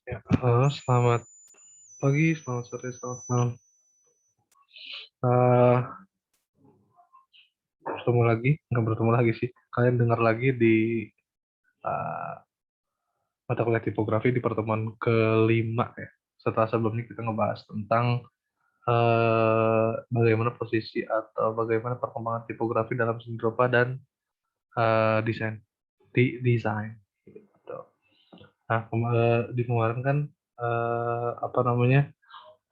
Ya, halo, selamat pagi, selamat sore, selamat malam. Eh, Bertemu lagi, nggak bertemu lagi sih. Kalian dengar lagi di eh, mata kuliah tipografi di pertemuan kelima ya. Setelah sebelumnya kita ngebahas tentang bagaimana posisi atau bagaimana perkembangan tipografi dalam seni rupa dan desain, desain. Gitu. Nah, di kemarin kan apa namanya?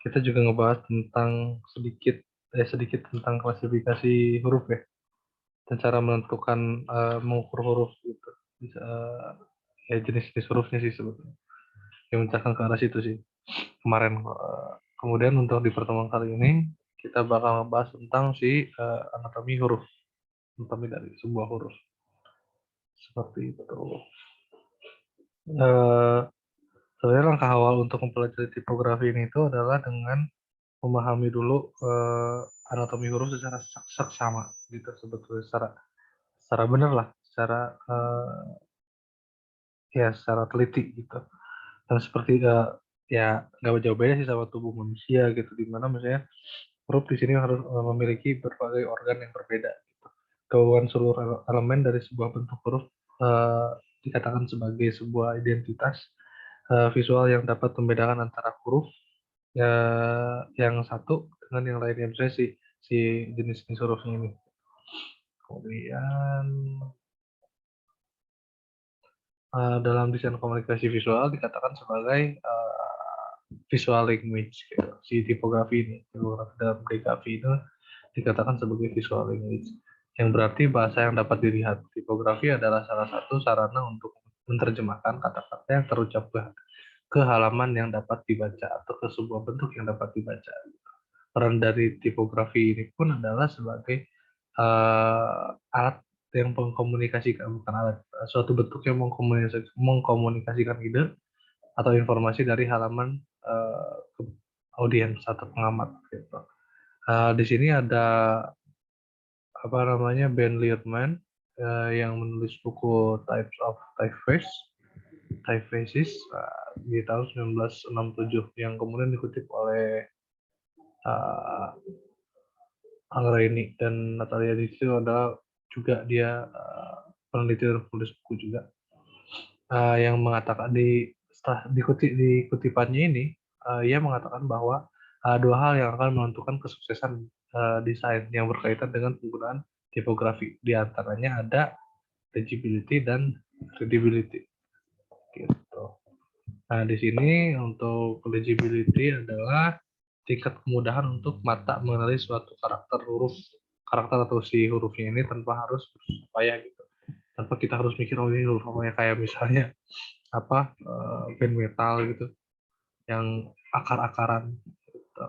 Kita juga ngebahas tentang sedikit tentang klasifikasi huruf ya. Dan cara menentukan mengukur huruf gitu. Bisa ya jenis-jenis hurufnya sih sebetulnya. Yang mencerahkan ke arah situ sih kemarin. Kemudian untuk di pertemuan kali ini kita bakal membahas tentang si anatomi huruf, anatomi dari sebuah huruf seperti itu. Eh, Sebenarnya langkah awal untuk mempelajari tipografi ini itu adalah dengan memahami dulu anatomi huruf secara seksama gitu sebetulnya secara benar lah, secara ya secara teliti gitu. Dan seperti ya nggak jauh beda sih sama tubuh manusia gitu, di mana misalnya huruf di sini harus memiliki berbagai organ yang berbeda. Gabungan seluruh elemen dari sebuah bentuk huruf eh, dikatakan sebagai sebuah identitas visual yang dapat membedakan antara huruf ya, yang satu dengan yang lainnya, misalnya si jenis-jenis hurufnya ini. Kemudian dalam desain komunikasi visual dikatakan sebagai visual language gitu. Si tipografi ini, tipografi dalam DKV itu dikatakan sebagai visual language, yang berarti bahasa yang dapat dilihat. Tipografi adalah salah satu sarana untuk menerjemahkan kata-kata yang terucap ke halaman yang dapat dibaca atau ke sebuah bentuk yang dapat dibaca. Peran dari tipografi ini pun adalah sebagai alat yang mengkomunikasikan, bukan alat, suatu bentuk yang mengkomunikasikan ide atau informasi dari halaman ke audiens atau pengamat gitu. Di sini ada apa namanya Ben Lierman yang menulis buku Types of Typefaces di tahun 1967 yang kemudian dikutip oleh uh, Anggraini dan Natalia di situ adalah juga dia peneliti dan penulis buku juga yang mengatakan setelah di kutipannya ini ia mengatakan bahwa dua hal yang akan menentukan kesuksesan desain yang berkaitan dengan penggunaan tipografi. Di antaranya ada legibility dan readability. Gitu. Nah, di sini untuk legibility adalah tingkat kemudahan untuk mata mengenali suatu karakter atau si hurufnya ini tanpa harus berupaya gitu. Tanpa kita harus mikir oh ini huruf apa ya, kayak misalnya apa band metal gitu yang akar-akaran gitu.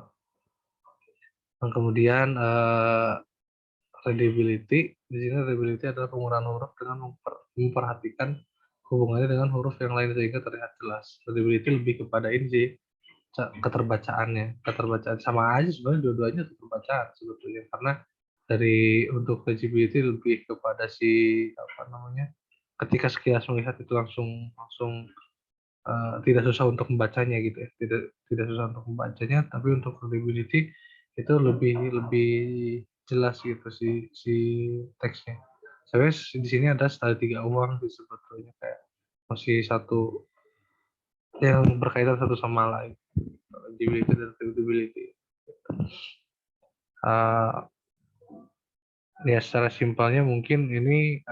Dan kemudian readability, di sini readability adalah penggunaan huruf dengan memperhatikan hubungannya dengan huruf yang lain sehingga terlihat jelas. Readability lebih kepada ini sih, keterbacaan sama aja sebenarnya, dua-duanya keterbacaan sebetulnya, karena dari untuk legibility lebih kepada si apa namanya, ketika sekilas melihat itu langsung langsung tidak susah untuk membacanya gitu ya, tidak tidak susah untuk membacanya, tapi untuk readability itu lebih lebih jelas gitu si teksnya. Sebenarnya di sini ada style 3 uang sih sebetulnya, kayak masih satu yang berkaitan satu sama lain, legibility dan readability. Uh, Ya secara simpelnya mungkin ini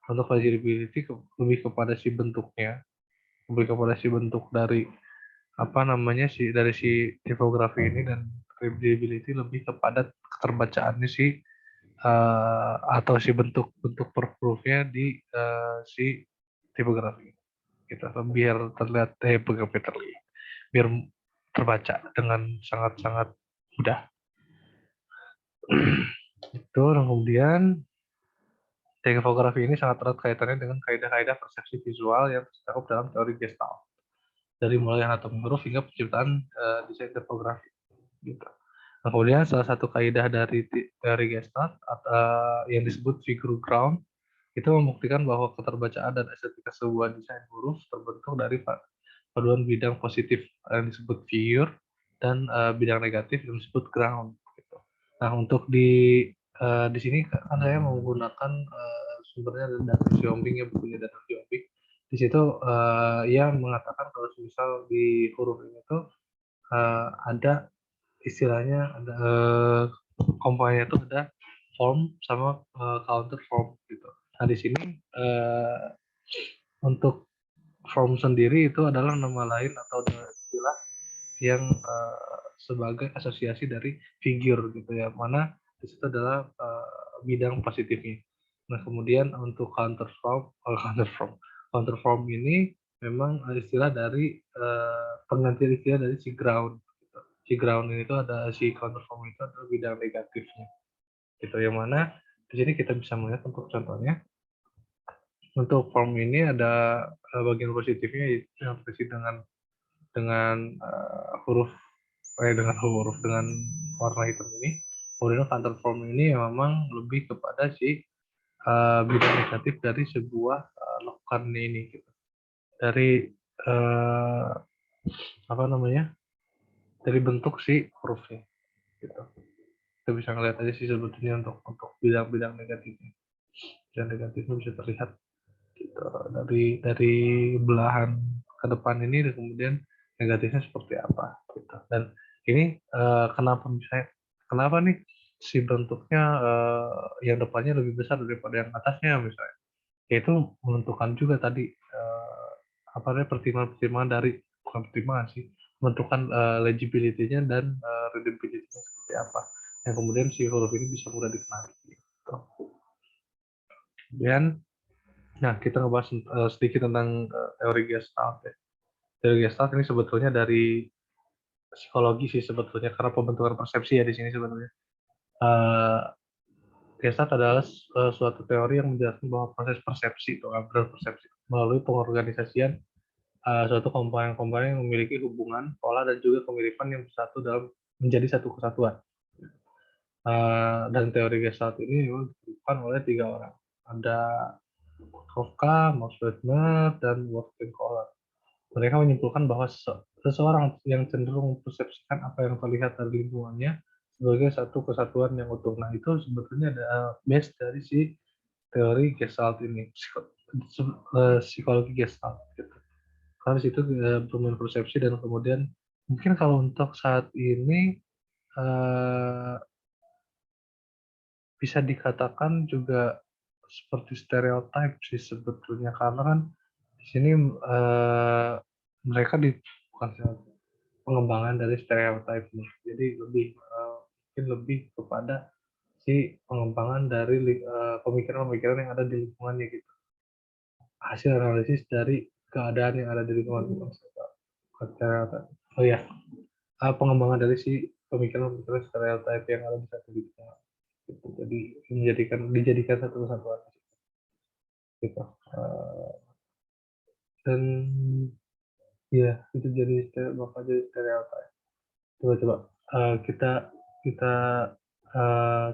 untuk legibility lebih kepada si bentuknya, lebih kepada si bentuk dari apa namanya dari si tipografi ini, dan readability lebih kepada keterbacaannya atau si bentuk-bentuk per hurufnya di si tipografi gitu, biar terlihat biar terbaca dengan sangat-sangat mudah. Itu kemudian tipografi ini sangat erat kaitannya dengan kaidah-kaidah persepsi visual yang tercakup dalam teori Gestalt, dari mulai anatomi huruf hingga penciptaan desain tipografi. Gitu. Nah, kemudian salah satu kaidah dari teori Gestalt yang disebut figure ground itu membuktikan bahwa keterbacaan dan estetika sebuah desain huruf terbentuk dari paduan bidang positif yang disebut figure dan bidang negatif yang disebut ground gitu. Nah, untuk di sini kan saya menggunakan sumbernya dari Xiaomi ya, bukunya dari Xiaomi. Di situ ia mengatakan kalau misal di huruf ini tuh ada istilahnya ada komponennya itu ada form sama counter form gitu. Nah, di sini untuk form sendiri itu adalah nama lain atau istilah yang sebagai asosiasi dari figure gitu ya, mana di situ adalah bidang positifnya. Nah, kemudian untuk counter form ini memang istilah dari pengganti istilah dari si ground. Gitu. Si ground ini tuh ada si counter form itu adalah bidang negatifnya. Gitu, yang mana di sini kita bisa melihat untuk contohnya. Untuk form ini ada bagian positifnya yaitu yang terisi dengan warna hitam ini. Kemudian counter form ini memang lebih kepada si bidang negatif dari sebuah lokan ini gitu. Dari apa namanya? Dari bentuk si hurufnya gitu. Kita bisa ngeliat aja sih sebetulnya untuk bidang-bidang negatifnya. Bidang negatifnya bisa terlihat gitu dari belahan ke depan ini dan kemudian negatifnya seperti apa gitu. Dan ini kenapa nih si bentuknya yang depannya lebih besar daripada yang atasnya misalnya, yaitu menentukan juga tadi apa namanya pertimbangan-pertimbangan dari bukan pertimbangan sih, menentukan legibility-nya dan readability-nya seperti apa yang kemudian si huruf ini bisa mudah dikenali gitu. Kemudian nah, kita ngebahas sedikit tentang teori Gestalt ya. Teori Gestalt ini sebetulnya dari psikologi sih sebetulnya karena pembentukan persepsi ya di sini sebetulnya. Uh, Gestalt adalah suatu teori yang menjelaskan bahwa proses persepsi atau upgrade persepsi melalui pengorganisasian suatu komponen-komponen yang memiliki hubungan, pola, dan juga kemiripan yang bersatu dalam menjadi satu kesatuan. Dan teori Gestalt ini memang ditemukan oleh 3 orang. Ada Kafka, Max Weber, dan Wolfgang Kohler. Mereka menyimpulkan bahwa seseorang yang cenderung mempersepsikan apa yang terlihat dari lingkungannya sebagai satu kesatuan yang utuh. Nah, itu sebetulnya ada base dari si teori Gestalt ini, psikologi Gestalt. Gitu. Karena di situ bermain persepsi dan kemudian mungkin kalau untuk saat ini bisa dikatakan juga seperti stereotip sih sebetulnya karena kan di sini mereka bukan pengembangan dari stereotip nih. Jadi mungkin lebih kepada si pengembangan dari pemikiran-pemikiran yang ada di lingkungannya gitu. Hasil analisis dari keadaan yang ada di lingkungan stereotip. Oh ya, pengembangan dari si pemikiran-pemikiran stereotip yang ada di satu lingkungan. Gitu. Jadi dijadikan satu kesatuan gitu. Dan ya itu bakal jadi stereotip. Coba-coba kita kita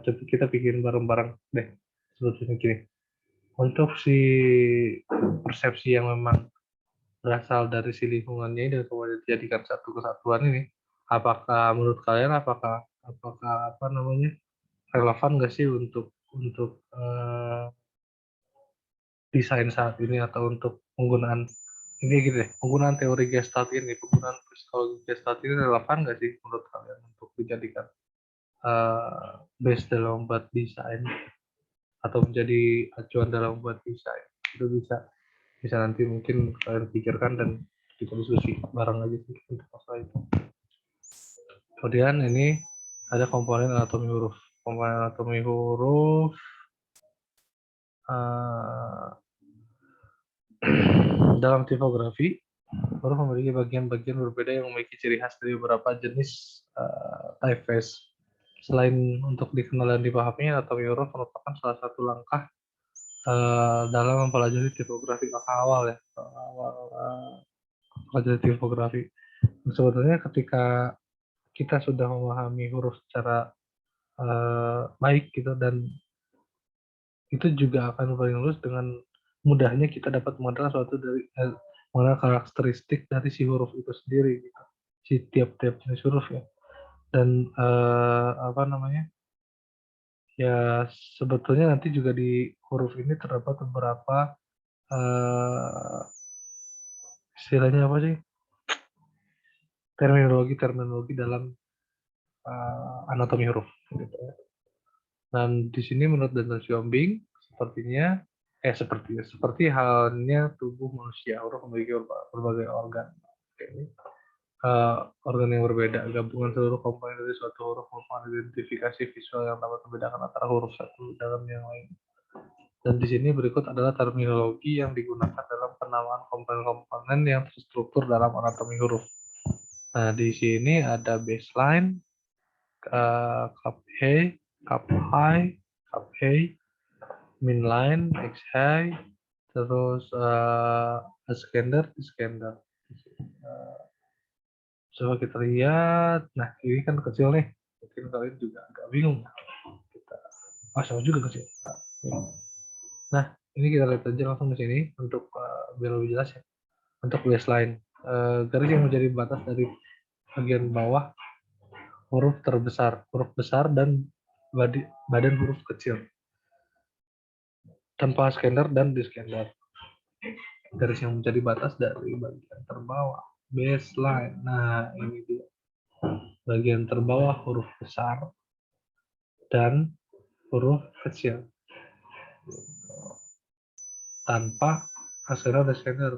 coba kita bikin bareng-bareng deh sebetulnya gini. Untuk si persepsi yang memang berasal dari si lingkungannya ini dan kemudian dijadikan satu kesatuan ini, apakah menurut kalian apakah apakah apa namanya relevan nggak sih untuk desain saat ini atau untuk penggunaan ini gitu deh, penggunaan teori Gestalt ini, penggunaan psikologi Gestalt ini relevan nggak sih menurut kalian untuk dijadikan base dalam membuat desain atau menjadi acuan dalam membuat desain? Itu bisa bisa nanti mungkin kalian pikirkan dan kita diskusi bareng aja sih untuk masalah itu. Kemudian ini ada komponen anatomi huruf. Komponen anatomi huruf dalam tipografi huruf memiliki bagian-bagian berbeda yang memiliki ciri khas dari beberapa jenis typeface. Selain untuk dikenal dan dipahami, anatomi huruf merupakan salah satu langkah dalam mempelajari tipografi awal ya, mempelajari tipografi. Sebetulnya ketika kita sudah memahami huruf secara baik gitu dan itu juga akan paling lulus dengan mudahnya kita dapat mengenal mana karakteristik dari si huruf itu sendiri gitu. Si tiap-tiap jenis huruf ya. Dan apa namanya? Ya sebetulnya nanti juga di huruf ini terdapat beberapa istilahnya apa sih? Terminologi dalam anatomi huruf gitu ya. Dan di sini menurut Daniel Siombing sepertinya seperti halnya tubuh manusia, huruf memiliki berbagai organ. Oke. Organ yang berbeda, gabungan seluruh komponen dari suatu huruf merupakan identifikasi visual yang dapat membedakan antara huruf satu dengan yang lain. Dan di sini berikut adalah terminologi yang digunakan dalam penamaan komponen-komponen yang terstruktur dalam anatomi huruf. Nah, di sini ada baseline, cup A, cup high, cup A, midline, X high, terus ascender, descender. Coba kita lihat. Nah, ini kan kecil nih. Mungkin kalian juga agak bingung. Kita, sama juga kecil. Nah, ini kita lihat aja langsung di sini untuk biar lebih jelas ya. Untuk baseline, garis yang menjadi batas dari bagian bawah huruf terbesar, huruf besar dan badan huruf kecil tanpa scanner dan discanner. Garis yang menjadi batas dari bagian terbawah, baseline. Nah, ini dia. Bagian terbawah huruf besar dan huruf kecil tanpa scanner dan scanner.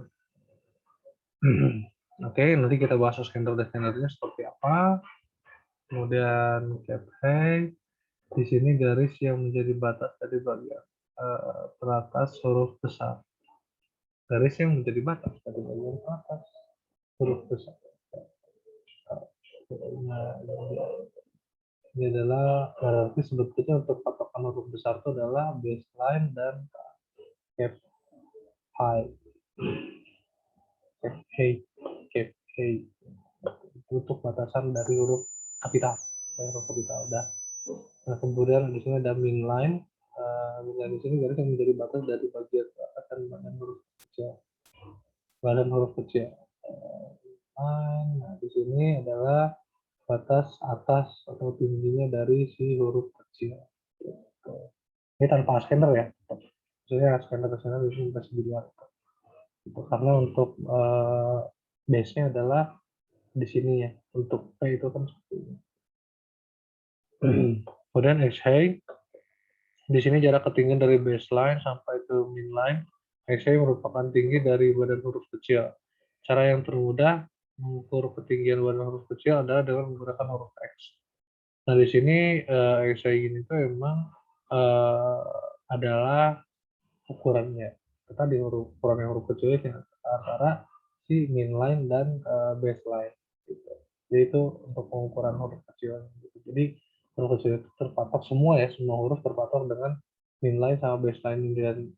Oke, nanti kita bahas scanner dan scannernya seperti apa. Kemudian cap height. Di sini garis yang menjadi batas dari bagian teratas huruf besar. Garis yang menjadi batas dari bagian teratas huruf besar. Nah, ini adalah berarti sebetulnya untuk patokan huruf besar itu adalah baseline dan cap height. Cap height, cap height. Untuk batasan dari huruf kapital. Huruf kapital. Nah, kemudian di sini ada midline. Midline di sini garis yang menjadi batas dari bagian atas dan badan huruf kecil. Badan huruf kecil. Nah, di sini adalah batas atas atau tingginya dari si huruf kecil. Ini tanpa scanner ya. Maksudnya scanner di sini masih di luar. Karena untuk base-nya adalah di sini ya. Untuk P itu kan seperti ini. Kemudian X-High. Di sini jarak ketinggian dari baseline sampai ke midline. X-High merupakan tinggi dari badan huruf kecil. Cara yang termudah mengukur ketinggian badan huruf kecil adalah dengan menggunakan huruf X. Nah, di sini X-High ini tuh emang adalah ukurannya. Kita di ukuran yang huruf kecil itu antara si midline dan baseline. Gitu. Jadi itu untuk pengukuran huruf kecil. Gitu. Jadi huruf kecil itu terpatok semua ya, semua huruf terpatok dengan midline sama baseline dan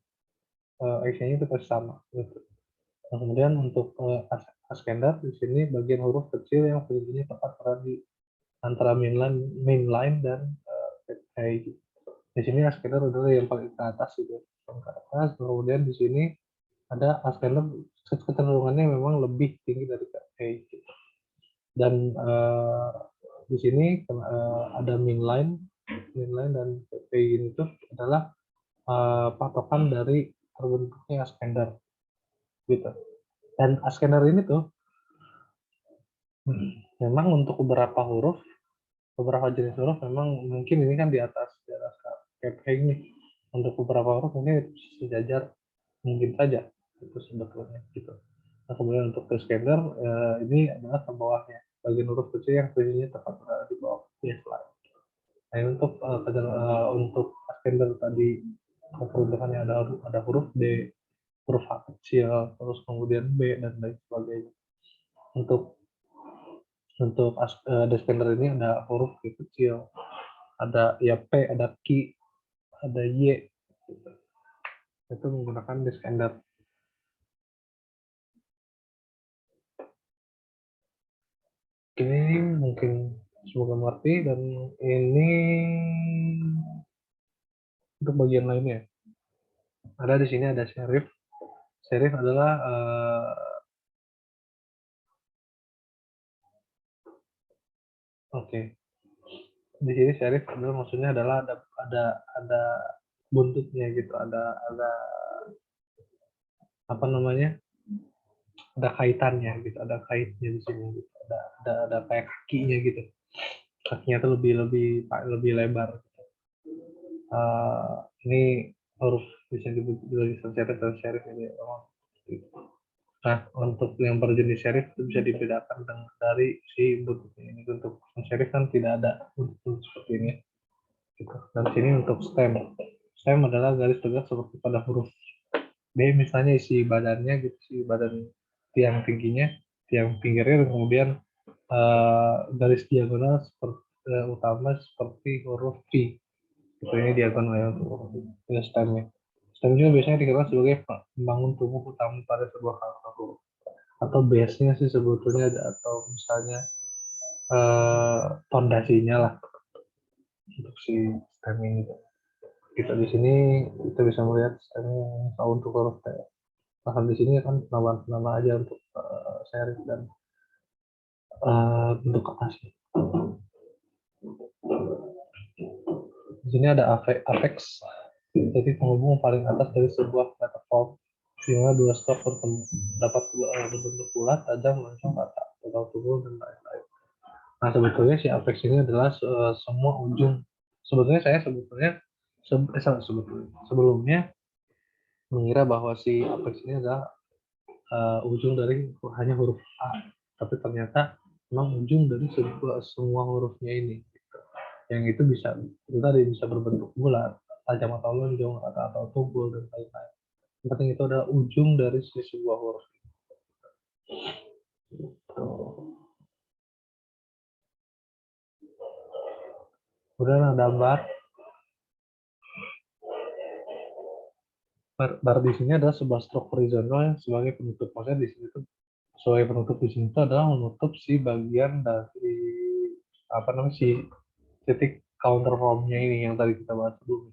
X-nya itu pasti sama. Gitu. Nah, kemudian untuk ascender di sini bagian huruf kecil yang posisinya tepat berada di antara midline dan kayak gitu. Di sini ascender adalah yang paling ke atas gitu, ke atas. Kemudian di sini ada ascender kecenderungannya memang lebih tinggi dari kayak gitu. Dan di sini ada midline dan PPI itu adalah patokan dari terbentuknya ascender gitu. Dan ascender ini tuh memang untuk beberapa huruf, beberapa jenis huruf memang mungkin ini kan di atas PPI ini. Untuk beberapa huruf mungkin sejajar mungkin saja itu sebetulnya gitu. Nah, kemudian untuk ascender ini adalah ke bawahnya, bagian huruf kecil yang posisinya tepat berada di bawah baseline. Nah, untuk ascender tadi peruntukannya ada huruf D, huruf H kecil, terus kemudian B dan lain sebagainya. Untuk ascender ini ada huruf G kecil, ada ya P, ada Q, ada Y, gitu. Itu menggunakan descender. Ini mungkin semoga mengerti, dan ini untuk bagian lainnya ada di sini ada serif. Serif adalah Oke. Di sini serif adalah maksudnya adalah ada buntutnya gitu, ada apa namanya? Ada kaitannya gitu, ada kaitnya di sini gitu. Ada kayak kakinya gitu. Kakinya tuh lebih lebih lebih lebar. Ini huruf bisa ditulisan serif dan serif ini. Nah, untuk yang berjenis serif itu bisa dibedakan dari si buntutnya ini. Untuk serif kan tidak ada buntut seperti ini. Gitu. Dan sini untuk stem. Stem adalah garis tegak seperti pada huruf B, misalnya isi badannya gitu, isi badan tiang tingginya, tiang pinggirnya, dan kemudian garis diagonal seperti utama seperti huruf V. Itu ini diagonal ya untuk huruf V. Itu stemnya. Stem juga biasanya dikenal sebagai pembangun tubuh utama pada sebuah karakter huruf. Atau base-nya sih sebetulnya ada, atau misalnya fondasinya lah untuk si stem ini. Kita di sini kita bisa melihat stemnya untuk huruf T. Bahkan di sini kan nama-nama aja untuk serif dan bentuk atasnya. Di sini ada apex, jadi penghubung paling atas dari sebuah platform, sehingga dua stroke bertemu dapat berbentuk bulat, tajam, langsung rata, atau turun dan lain-lain. Nah, sebetulnya si apex ini adalah semua ujung. Sebetulnya saya sebelumnya mengira bahwa si apex ini adalah ujung dari hanya huruf A, tapi ternyata memang ujung dari semua hurufnya ini. Yang itu itu tadi bisa berbentuk bulat, tajam atau lonjong, atau tumpul dan lain-lain. Yang penting itu adalah ujung dari sebuah huruf. Udah ada gambar. Bar di sini adalah sebuah stroke horizontal yang sebagai penutup. Maksudnya di sini tuh sebagai penutup di sini itu adalah menutup si bagian dari apa namanya si titik counter formnya ini yang tadi kita bahas dulu,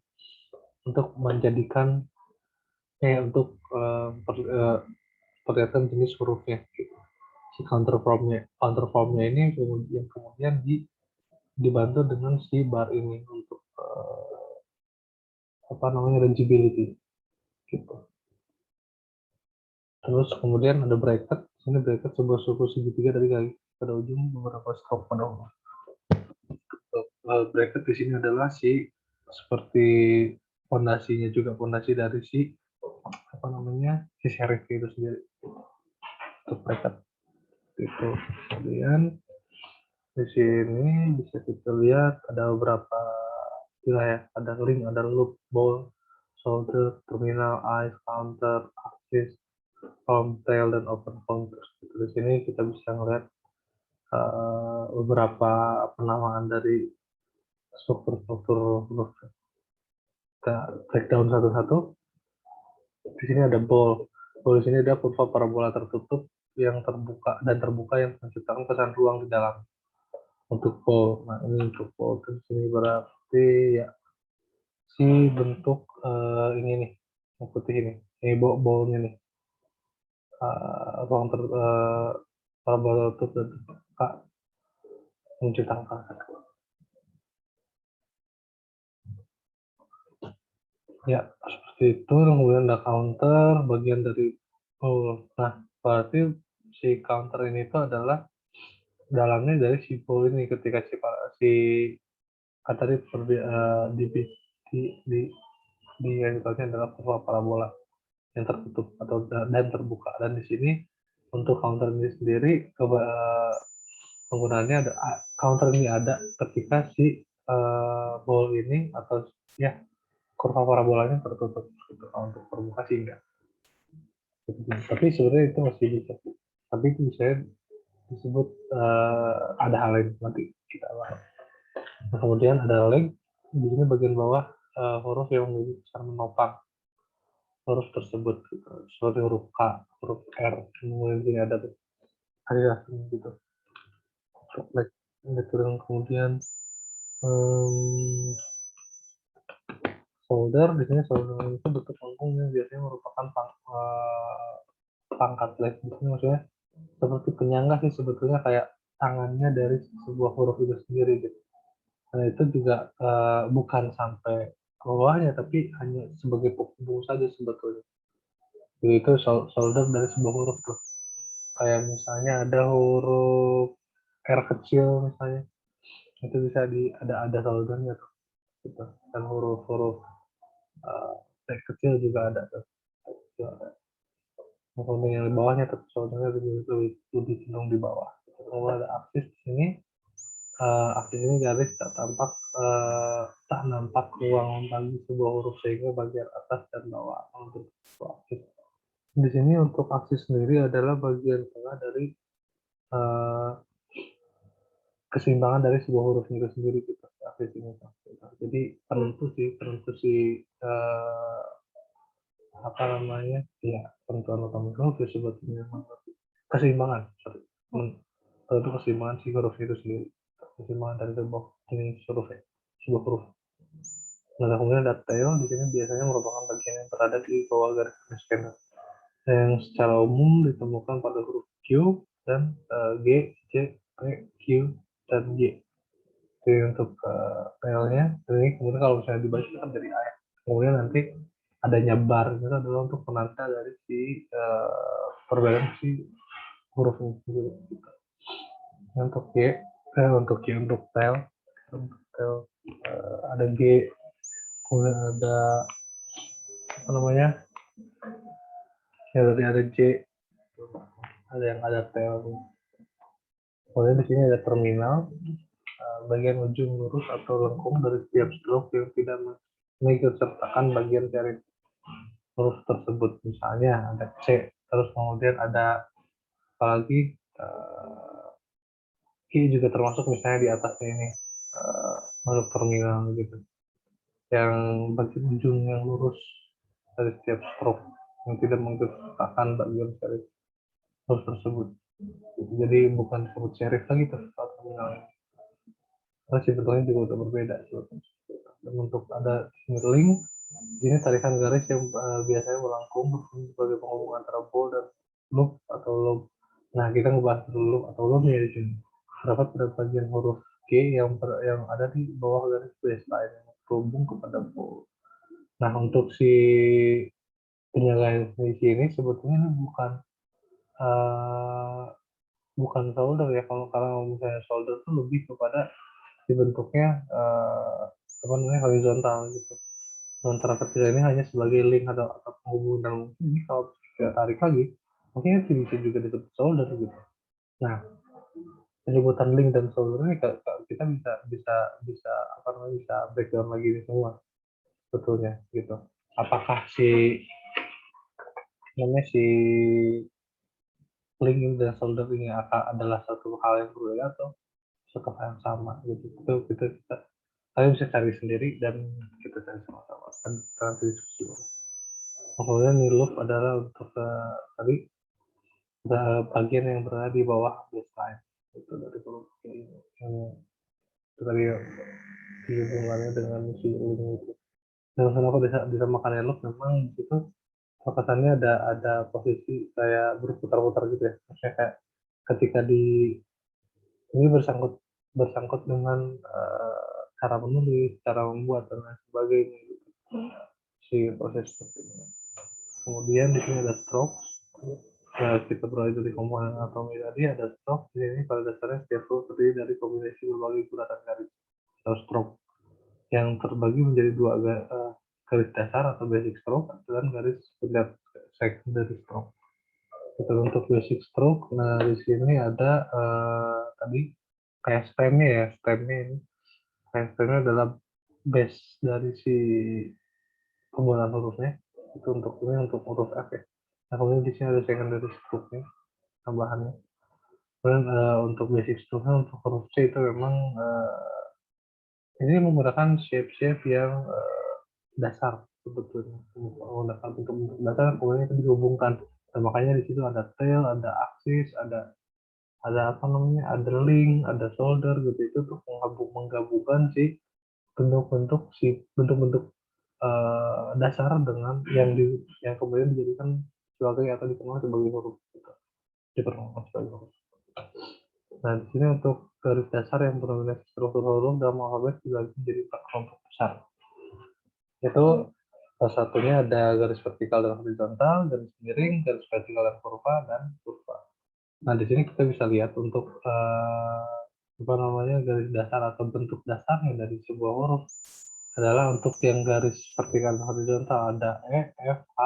untuk menjadikan untuk perlihatkan jenis hurufnya. Si counter formnya ini kemudian dibantu dengan si bar ini untuk apa namanya legibility gitu. Terus kemudian ada bracket. Ini bracket sebuah suku segitiga dari kaki pada ujung beberapa stroke pada umum. Bracket di sini adalah si seperti fondasinya juga, fondasi dari si apa namanya si serif itu sendiri untuk bracket itu. Kemudian di sini bisa kita lihat ada beberapa wilayah, ada link, ada loop, ball, shoulder, terminal, eyes, counter, axis, palm, tail, dan open counter. Di sini kita bisa melihat beberapa penamaan dari struktur-struktur huruf. Kita breakdown satu-satu. Di sini ada ball. Ball di sini ada kurva parabola tertutup yang terbuka yang menciptakan kesan ruang di dalam untuk ball. Nah, ini untuk ball. Di sini berarti ya si bentuk ini nih, yang putih ini ball-nya nih, ruang parabola tertutup dan terbuka menciptakan. Ya, seperti itu. Kemudian ada counter, bagian dari nah, berarti si counter ini itu adalah dalamnya dari si ball ini ketika si tadi di yang adalah kurva parabola yang tertutup atau dan terbuka. Dan di sini untuk counter ini sendiri penggunaannya ada counter ini ada ketika si ball ini atau ya kurva parabolanya tertutup gitu. Untuk terbuka sih enggak. Tapi sebenarnya itu masih bisa. Tapi itu bisa disebut ada hal lain nanti kita bahas. Nah, kemudian ada link di sini bagian bawah huruf yang memiliki kesan menopang huruf tersebut gitu. Seperti huruf K, huruf R, kemudian di sini ada gitu. Kemudian solder, di sini solder itu bentuk panggung yang biasanya merupakan pangkat led. Maksudnya seperti penyangga sih sebetulnya, kayak tangannya dari sebuah huruf itu sendiri gitu. Dan itu juga bukan sampai ke bawahnya, tapi hanya sebagai penghubung saja sebetulnya. Jadi itu solder dari sebuah huruf tuh. Kayak misalnya ada huruf R kecil misalnya, itu bisa ada soldernya tuh. Gitu. Dan huruf-huruf T kecil juga ada tuh. Itu ada. Kemudian yang di bawahnya tuh soldernya lebih cenderung di bawah. Kalau ada aksis di sini, aksis ini garis tak nampak ruang bagi sebuah huruf sehingga bagian atas dan bawah untuk aksis. Di sini untuk aksis sendiri adalah bagian tengah dari uh, keseimbangan dari sebuah huruf itu sendiri gitu. Aksis ini. Jadi penentu si apa namanya ya penentuan utama huruf ya sebetulnya keseimbangan sorry itu keseimbangan si huruf itu sendiri, keseimbangan dari sebuah jenis huruf ya, sebuah huruf. Nah kemudian ada tail di sini biasanya merupakan bagian yang berada di bawah garis scanner yang secara umum ditemukan pada huruf Q dan G, C, P, Q, dan G. Jadi untuk tailnya ini kemudian kalau misalnya dibaca kan jadi A ya. Kemudian nanti adanya bar itu adalah untuk penanda dari si perbedaan si huruf ini gitu. Untuk tail ada G, kemudian ada apa namanya ya tadi ada J, ada yang ada tail. Kemudian di sini ada terminal, bagian ujung lurus atau lengkung dari setiap stroke yang tidak mengikutsertakan bagian dari huruf tersebut. Misalnya ada C, terus kemudian ada apalagi Q juga termasuk misalnya di atasnya ini huruf terminal gitu. Yang bagian ujung yang lurus dari setiap stroke yang tidak mengikutsertakan bagian dari huruf tersebut. Jadi bukan disebut serif lagi terus terminal. Terus sebetulnya juga udah berbeda sebetulnya. Dan untuk ada swirling, ini tarikan garis yang biasanya melengkung sebagai penghubung antara bold dan loop atau loop. Nah kita ngebahas dulu loop atau loopnya di sini. Terdapat pada bagian huruf G yang ada di bawah garis baseline yang terhubung kepada bold. Nah untuk si penyelesaian di sini sebetulnya ini uh, bukan solder ya. Kalau misalnya solder itu lebih kepada dibentuknya apa namanya horizontal gitu. Sementara ketika ini hanya sebagai link atau penghubung dan mungkin ini kalau kita tarik lagi mungkin itu bisa juga disebut solder gitu. Nah penyebutan link dan solder ini kita bisa bisa bisa apa namanya bisa breakdown lagi ini semua sebetulnya gitu. Apakah si link dan solder ini adalah satu hal yang berbeda atau satu hal yang sama gitu. Itu kita kalian bisa cari sendiri dan kita cari sama-sama dan kita diskusi. Kemudian nih loop adalah untuk tadi bagian yang berada di bawah baseline itu dari huruf yang tadi hubungannya dengan si link itu. Dan kenapa bisa makan loop memang di situ kesannya ada posisi kayak berputar-putar gitu ya. Maksudnya kayak ketika ini bersangkut bersangkut dengan cara menulis, cara membuat dan lain sebagainya gitu. Si proses seperti ini. Kemudian di sini ada stroke. Nah, kita beralih dari komponen anatomi tadi ada stroke. Di sini pada dasarnya setiap stroke terdiri dari kombinasi berbagai guratan garis atau stroke yang terbagi menjadi dua garis dasar atau basic stroke dan garis secondary stroke. Itu untuk basic stroke. Nah di sini ada tadi kayak stemnya ya, stemnya ini kayak stemnya adalah base dari si pembuatan hurufnya. Itu untuk ini untuk huruf F ya. Nah kemudian di sini ada secondary stroke-nya tambahannya. Kemudian untuk basic stroke-nya untuk huruf C itu memang ini menggunakan shape-shape yang dasar sebetulnya, menggunakan bentuk dasar kemudian itu dihubungkan. Dan makanya di situ ada tail, ada axis, ada apa namanya, ada link, ada solder gitu. Itu tuh menggabungkan si bentuk-bentuk dasar dengan yang kemudian dijadikan sebagai atau dikenal sebagai huruf gitu. Diperkenalkan sebagai huruf. Nah, di sini untuk garis dasar yang mendominasi struktur huruf dalam alfabet dibagi menjadi 4 kelompok besar. Itu salah satunya ada garis vertikal dan horizontal, garis miring, garis vertikal dan kurva, dan kurva. Nah, di sini kita bisa lihat untuk apa namanya garis dasar atau bentuk dasarnya dari sebuah huruf adalah untuk yang garis vertikal dan horizontal ada E, F, H,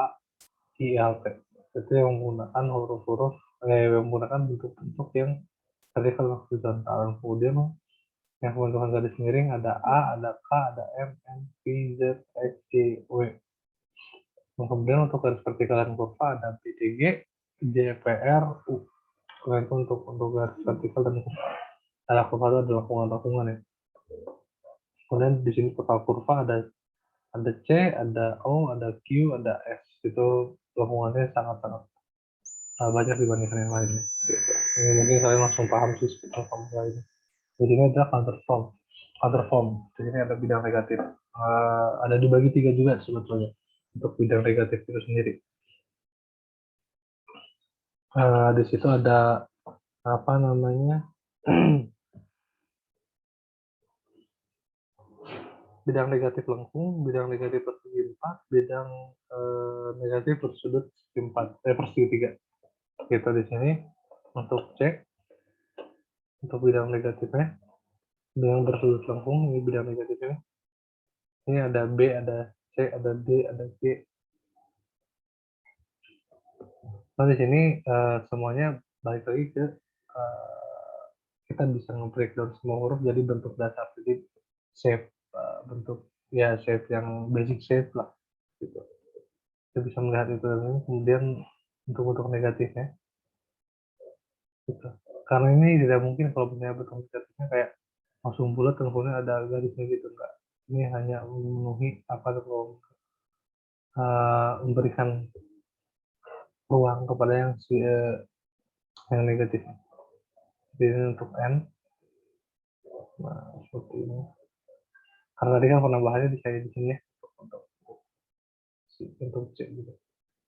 I, L, T. Itu yang menggunakan huruf-huruf yang menggunakan bentuk-bentuk yang vertikal dan horizontal. Kemudian yang menggunakan garis miring ada A, ada K, ada M, N, P, Z, X, Y, W. Kemudian untuk garis vertikal dan kurva ada P, T, G, J, P, R, U. Nah, itu untuk garis vertikal dan kurva. Ada kurva itu adalah lakungan-lakungan ya. Kemudian di sini total kurva ada C, ada O, ada Q, ada S. Itu lakungannya sangat-sangat banyak dibandingkan yang lainnya. Ini mungkin kalian langsung paham sih tentang formula ini. Di sini ada counter form. Counter form. Di sini ada bidang negatif. Ada dibagi 3 juga sebetulnya untuk bidang negatif itu sendiri. Di situ ada apa namanya bidang negatif lengkung, bidang negatif persegi 4, bidang negatif bersudut persegi 3. Gitu di sini untuk cek untuk bidang negatifnya, bidang bersudut lengkung ini bidang negatifnya. Ini ada B, ada C, ada D, ada G. Nah di sini semuanya balik lagi ke kita bisa nge-breakdown semua huruf jadi bentuk dasar, jadi shape bentuk ya shape yang basic shape lah gitu. Kita bisa melihat itu. Kemudian untuk bentuk negatifnya gitu, karena ini tidak mungkin kalau punya bentuk negatifnya kayak langsung bulat kemudian ada garisnya gitu, enggak. Ini hanya memenuhi apa tuh memberikan ruang kepada yang negatif. Jadi ini untuk N. Nah, seperti ini. Karena tadi kan penambahannya di sini ya untuk C gitu.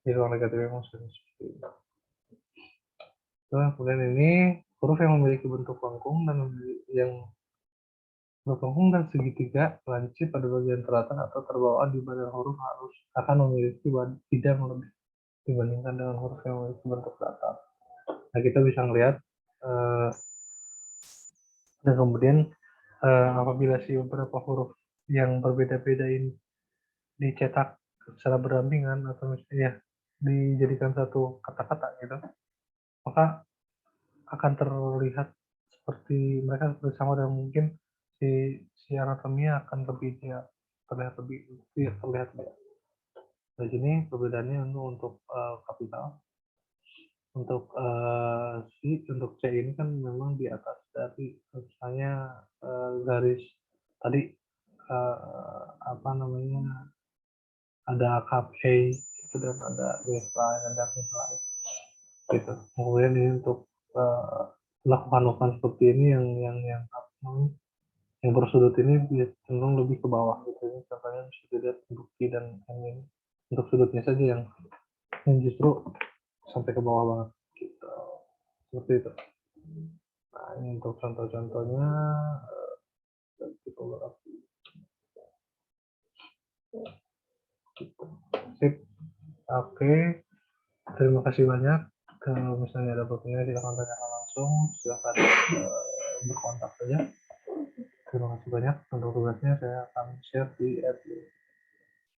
Jadi ruang negatifnya memang seperti ini. Nah, kemudian ini huruf yang memiliki bentuk lengkung dan yang berlengkung dan segitiga lancip pada bagian teratas atau terbawah di badan huruf harus akan memiliki bidang lebih dibandingkan dengan huruf yang memiliki bentuk datar. Nah, kita bisa melihat dan kemudian apabila si beberapa huruf yang berbeda-beda ini dicetak secara berdampingan atau misalnya ya, dijadikan satu kata-kata gitu, maka akan terlihat seperti mereka seperti sama dan mungkin si anatominya akan lebih ya, terlihat lebih ya, terlihat ya. Di sini perbedaannya untuk kapital untuk untuk C ini kan memang di atas dari misalnya garis tadi apa namanya ada cup A itu dan ada baseline ada baseline gitu. Kemudian ini untuk lakukan seperti ini yang bersudut ini cenderung lebih ke bawah gitu ya. Contohnya bisa dilihat untuk Q dan M ini untuk sudutnya saja yang justru sampai ke bawah banget gitu. Seperti itu. Nah, ini untuk contoh-contohnya tipografi. Gitu. Sip. Oke. Terima kasih banyak. Kalau misalnya ada pertanyaan silahkan tanyakan langsung. Silahkan berkontak saja. Terima kasih banyak untuk tugasnya. Saya akan share di